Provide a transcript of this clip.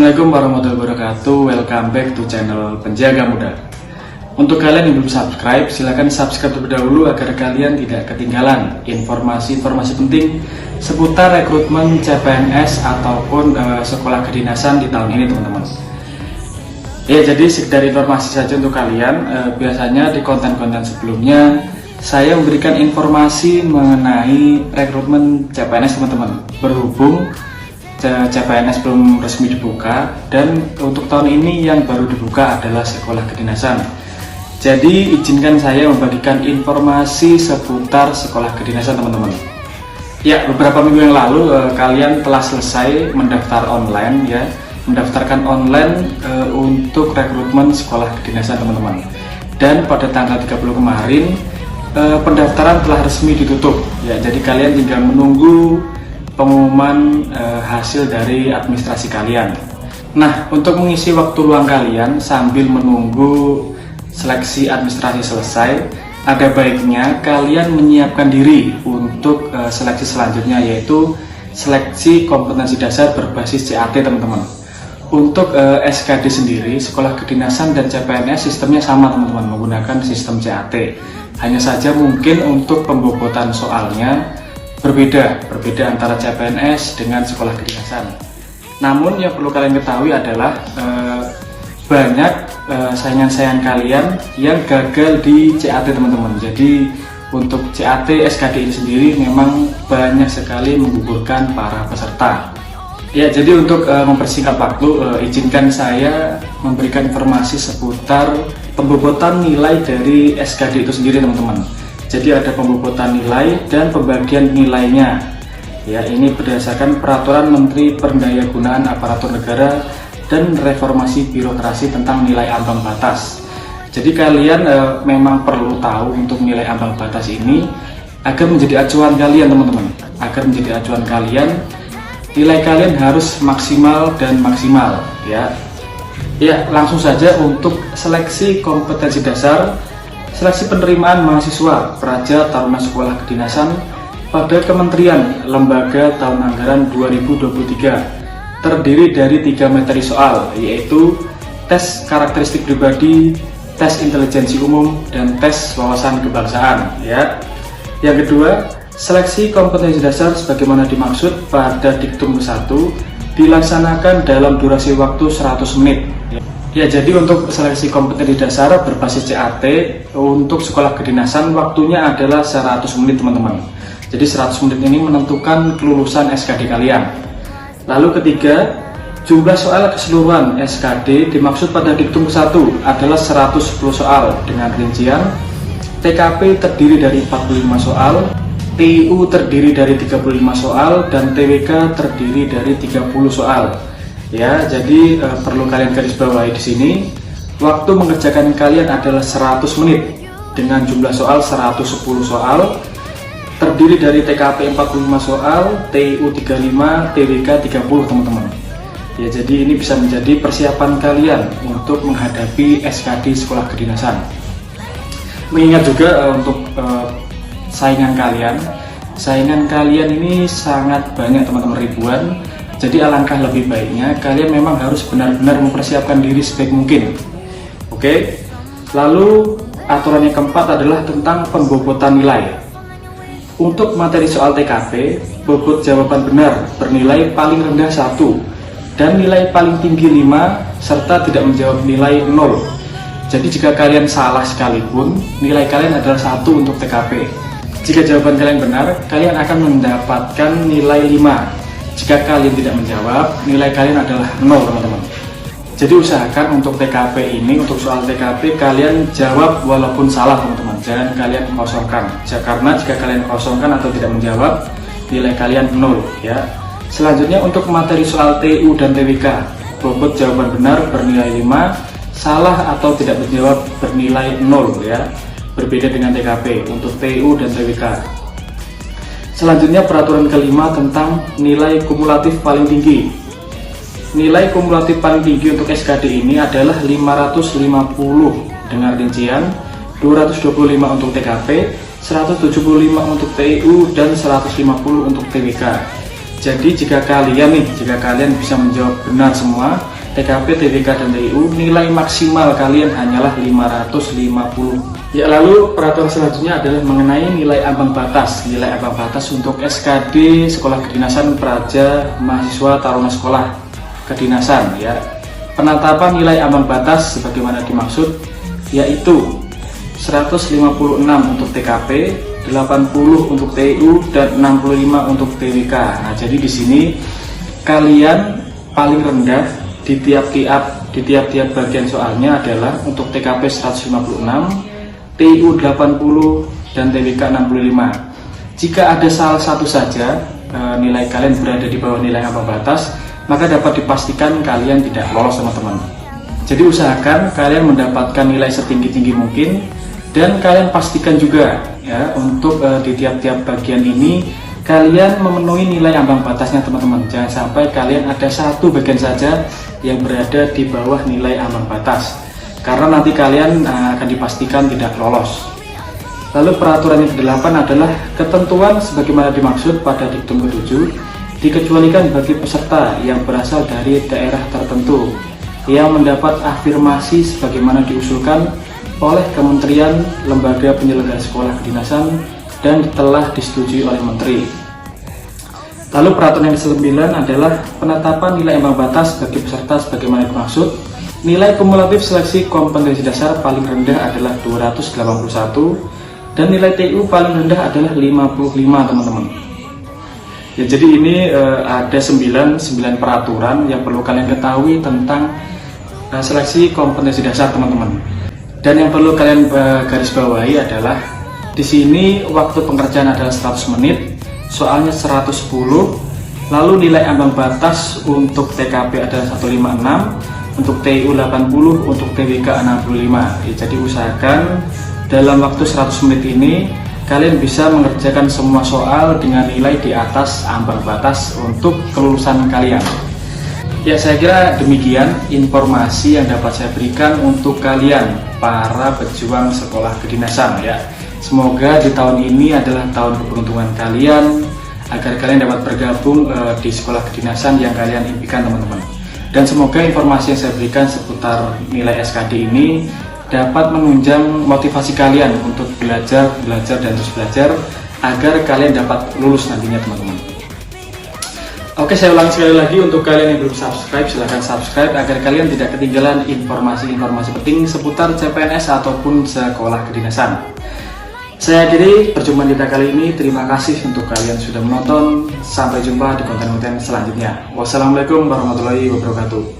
Assalamualaikum warahmatullahi wabarakatuh. Welcome back to channel Penjaga Muda. Untuk kalian yang belum subscribe, silahkan subscribe terlebih dahulu agar kalian tidak ketinggalan informasi-informasi penting seputar rekrutmen CPNS ataupun sekolah kedinasan di tahun ini, teman-teman. Ya, jadi sekedar informasi saja untuk kalian. Biasanya di konten-konten sebelumnya saya memberikan informasi mengenai rekrutmen CPNS, teman-teman. Berhubung CPNS belum resmi dibuka, dan untuk tahun ini yang baru dibuka adalah sekolah kedinasan. Jadi izinkan saya membagikan informasi seputar sekolah kedinasan, teman-teman. Ya, beberapa minggu yang lalu kalian telah selesai mendaftar online, ya, mendaftarkan online untuk rekrutmen sekolah kedinasan, teman-teman. Dan pada tanggal 30 kemarin pendaftaran telah resmi ditutup, ya. Jadi kalian tinggal menunggu pengumuman hasil dari administrasi kalian. Nah, untuk mengisi waktu luang kalian sambil menunggu seleksi administrasi selesai, ada baiknya kalian menyiapkan diri untuk seleksi selanjutnya, yaitu seleksi kompetensi dasar berbasis CAT, teman-teman. Untuk SKD sendiri, sekolah kedinasan dan CPNS sistemnya sama, teman-teman, menggunakan sistem CAT. Hanya saja mungkin untuk pembobotan soalnya berbeda antara CPNS dengan sekolah kedinasan. Namun yang perlu kalian ketahui adalah banyak saingan-saingan kalian yang gagal di CAT, teman-teman. Jadi untuk CAT SKD ini sendiri memang banyak sekali menggugurkan para peserta. Ya, jadi untuk mempersingkat waktu, izinkan saya memberikan informasi seputar pembobotan nilai dari SKD itu sendiri, teman-teman. Jadi ada pembobotan nilai dan pembagian nilainya. Ya, ini berdasarkan Peraturan Menteri Pendayagunaan Aparatur Negara dan Reformasi Birokrasi tentang nilai ambang batas. Jadi kalian memang perlu tahu untuk nilai ambang batas ini agar menjadi acuan kalian, teman-teman. Agar menjadi acuan kalian, nilai kalian harus maksimal dan maksimal, ya. Ya, langsung saja untuk seleksi kompetensi dasar. Seleksi penerimaan mahasiswa Praja Taruna Sekolah Kedinasan pada Kementerian Lembaga tahun anggaran 2023 terdiri dari 3 materi soal, yaitu tes karakteristik pribadi, tes intelijensi umum, dan tes wawasan kebangsaan, ya. Yang kedua, seleksi kompetensi dasar sebagaimana dimaksud pada Diktum 1 dilaksanakan dalam durasi waktu 100 menit. Ya, jadi untuk seleksi kompetensi dasar berbasis CAT untuk sekolah kedinasan waktunya adalah 100 menit, teman-teman. Jadi 100 menit ini menentukan kelulusan SKD kalian. Lalu ketiga, jumlah soal keseluruhan SKD dimaksud pada Diktum 1 adalah 110 soal dengan rincian TKP terdiri dari 45 soal, TIU terdiri dari 35 soal, dan TWK terdiri dari 30 soal. Ya, jadi perlu kalian garis bawahi di sini, waktu mengerjakan kalian adalah 100 menit dengan jumlah soal 110 soal, terdiri dari TKP 45 soal, TIU 35, TWK 30, teman-teman. Ya, jadi ini bisa menjadi persiapan kalian untuk menghadapi SKD sekolah kedinasan. Mengingat juga untuk saingan kalian ini sangat banyak, teman-teman, ribuan. Jadi alangkah lebih baiknya kalian memang harus benar-benar mempersiapkan diri sebaik mungkin. Oke. Lalu aturan yang keempat adalah tentang pembobotan nilai. Untuk materi soal TKP, bobot jawaban benar bernilai paling rendah 1 dan nilai paling tinggi 5 serta tidak menjawab nilai 0. Jadi jika kalian salah sekalipun, nilai kalian adalah 1 untuk TKP. Jika jawaban kalian benar, kalian akan mendapatkan nilai 5. Jika kalian tidak menjawab, nilai kalian adalah 0, teman-teman. Jadi usahakan untuk TKP ini, untuk soal TKP kalian jawab walaupun salah, teman-teman. Jangan kalian kosongkan. Karena jika kalian kosongkan atau tidak menjawab, nilai kalian 0, ya. Selanjutnya untuk materi soal TU dan TWK, bobot jawaban benar bernilai 5, salah atau tidak menjawab bernilai 0, ya. Berbeda dengan TKP untuk TU dan TWK. Selanjutnya peraturan kelima tentang nilai kumulatif paling tinggi. Nilai kumulatif paling tinggi untuk SKD ini adalah 550 dengan rincian 225 untuk TKP, 175 untuk TIU, dan 150 untuk TWK. Jadi jika kalian bisa menjawab benar semua, TKP, TBK, dan TIU, nilai maksimal kalian hanyalah 550. Ya, lalu peraturan selanjutnya adalah mengenai nilai ambang batas. Nilai ambang batas untuk SKD Sekolah Kedinasan Praja Mahasiswa Taruna Sekolah Kedinasan, ya. Penetapan nilai ambang batas sebagaimana dimaksud, yaitu 156 untuk TKP, 80 untuk TIU, dan 65 untuk TBK. Nah, jadi di sini kalian paling rendah di tiap-tiap bagian soalnya adalah untuk TKP 156, TIU 80, dan TBK 65. Jika ada salah satu saja nilai kalian berada di bawah nilai ambang batas, maka dapat dipastikan kalian tidak lolos, teman-teman. Jadi usahakan kalian mendapatkan nilai setinggi-tinggi mungkin, dan kalian pastikan juga ya untuk di tiap-tiap bagian ini kalian memenuhi nilai ambang batasnya, teman-teman. Jangan sampai kalian ada satu bagian saja yang berada di bawah nilai ambang batas, karena nanti kalian akan dipastikan tidak lolos. Lalu peraturan yang ke-8 adalah ketentuan sebagaimana dimaksud pada diktum ke-7 dikecualikan bagi peserta yang berasal dari daerah tertentu yang mendapat afirmasi sebagaimana diusulkan oleh Kementerian Lembaga Penyelenggara Sekolah Kedinasan dan telah disetujui oleh Menteri. Lalu peraturan yang ke-9 adalah penetapan nilai ambang batas bagi peserta sebagaimana dimaksud. Nilai kumulatif seleksi kompetensi dasar paling rendah adalah 281 dan nilai TIU paling rendah adalah 55, teman-teman. Ya, jadi ini ada 9 peraturan yang perlu kalian ketahui tentang seleksi kompetensi dasar, teman-teman. Dan yang perlu kalian garis bawahi adalah di sini waktu pengerjaan adalah 100 menit, soalnya 110, lalu nilai ambang batas untuk TKP adalah 156, untuk TIU 80, untuk TBK 65. Ya, jadi usahakan dalam waktu 100 menit ini kalian bisa mengerjakan semua soal dengan nilai di atas ambang batas untuk kelulusan kalian. Ya, saya kira demikian informasi yang dapat saya berikan untuk kalian para pejuang sekolah kedinasan, ya. Semoga di tahun ini adalah tahun keberuntungan kalian agar kalian dapat bergabung di sekolah kedinasan yang kalian impikan, teman-teman. Dan semoga informasi yang saya berikan seputar nilai SKD ini dapat menunjang motivasi kalian untuk belajar dan terus belajar agar kalian dapat lulus nantinya, teman-teman. Oke, saya ulangi sekali lagi untuk kalian yang belum subscribe, silahkan subscribe agar kalian tidak ketinggalan informasi-informasi penting seputar CPNS ataupun sekolah kedinasan. Saya akhiri perjumpaan kita kali ini. Terima kasih untuk kalian sudah menonton. Sampai jumpa di konten-konten selanjutnya. Wassalamualaikum warahmatullahi wabarakatuh.